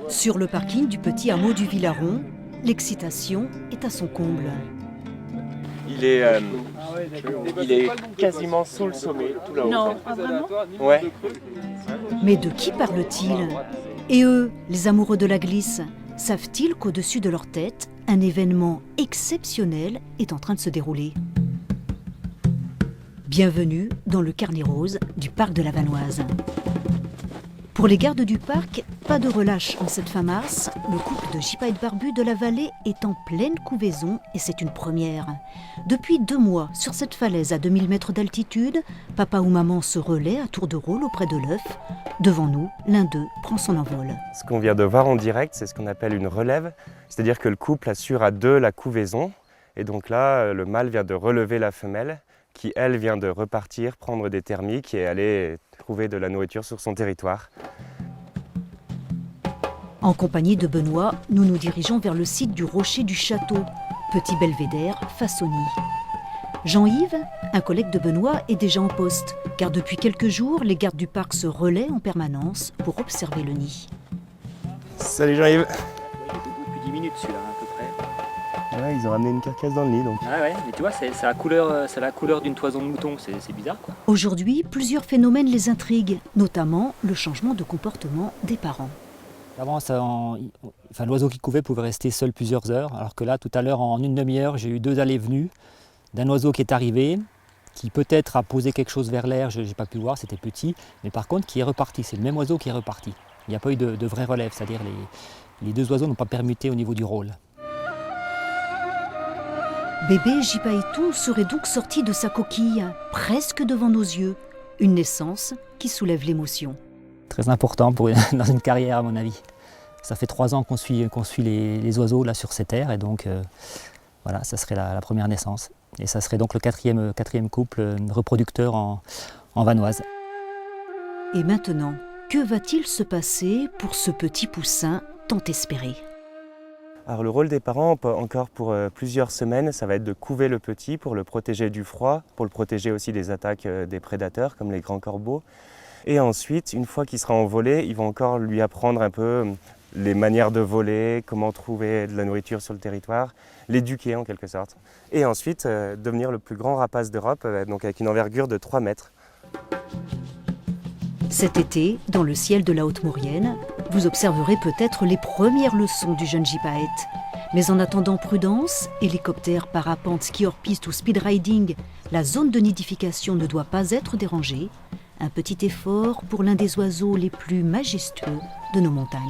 Sur le parking du petit hameau du Villaron, l'excitation est à son comble. Il est quasiment sous le sommet, tout là-haut. Non, ah, vraiment ? Ouais. Mais de qui parle-t-il ? Et eux, les amoureux de la glisse, savent-ils qu'au-dessus de leur tête, un événement exceptionnel est en train de se dérouler ? Bienvenue dans le carnet rose du parc de la Vanoise. Pour les gardes du parc, pas de relâche en cette fin mars. Le couple de gypaètes barbus de la vallée est en pleine couvaison et c'est une première. Depuis 2 mois, sur cette falaise à 2000 mètres d'altitude, papa ou maman se relaient à tour de rôle auprès de l'œuf. Devant nous, l'un d'eux prend son envol. Ce qu'on vient de voir en direct, c'est ce qu'on appelle une relève. C'est-à-dire que le couple assure à 2 la couvaison. Et donc là, le mâle vient de relever la femelle, qui elle vient de repartir, prendre des thermiques et aller trouver de la nourriture sur son territoire. En compagnie de Benoît, nous nous dirigeons vers le site du rocher du château, petit belvédère façonnier. Jean-Yves, un collègue de Benoît, est déjà en poste, car depuis quelques jours, les gardes du parc se relaient en permanence pour observer le nid. Salut Jean-Yves. Depuis 10 minutes celui-là à peu près. Ouais, ils ont ramené une carcasse dans le nid donc. Ah ouais, mais tu vois, c'est la couleur d'une toison de mouton, c'est bizarre quoi. Aujourd'hui, plusieurs phénomènes les intriguent, notamment le changement de comportement des parents. Avant, l'oiseau qui couvait pouvait rester seul plusieurs heures, alors que là, tout à l'heure, en une demi-heure, j'ai eu 2 allées-venues d'un oiseau qui est arrivé, qui peut-être a posé quelque chose vers l'air, je n'ai pas pu le voir, c'était petit, mais par contre qui est reparti, c'est le même oiseau qui est reparti. Il n'y a pas eu de vraie relève, c'est-à-dire les 2 oiseaux n'ont pas permuté au niveau du rôle. Bébé Gypaètou serait donc sorti de sa coquille, presque devant nos yeux. Une naissance qui soulève l'émotion. Très important dans une carrière à mon avis. Ça fait 3 ans qu'on suit les oiseaux là sur ces terres et donc voilà, ça serait la première naissance. Et ça serait donc le quatrième couple reproducteur en Vanoise. Et maintenant, que va-t-il se passer pour ce petit poussin tant espéré ? Alors le rôle des parents, encore pour plusieurs semaines, ça va être de couver le petit pour le protéger du froid, pour le protéger aussi des attaques des prédateurs comme les grands corbeaux. Et ensuite, une fois qu'il sera envolé, ils vont encore lui apprendre un peu les manières de voler, comment trouver de la nourriture sur le territoire, l'éduquer en quelque sorte. Et ensuite, devenir le plus grand rapace d'Europe, donc avec une envergure de 3 mètres. Cet été, dans le ciel de la Haute-Maurienne, vous observerez peut-être les premières leçons du jeune gypaète. Mais en attendant, prudence, hélicoptère, parapente, ski hors-piste ou speed riding, la zone de nidification ne doit pas être dérangée. Un petit effort pour l'un des oiseaux les plus majestueux de nos montagnes.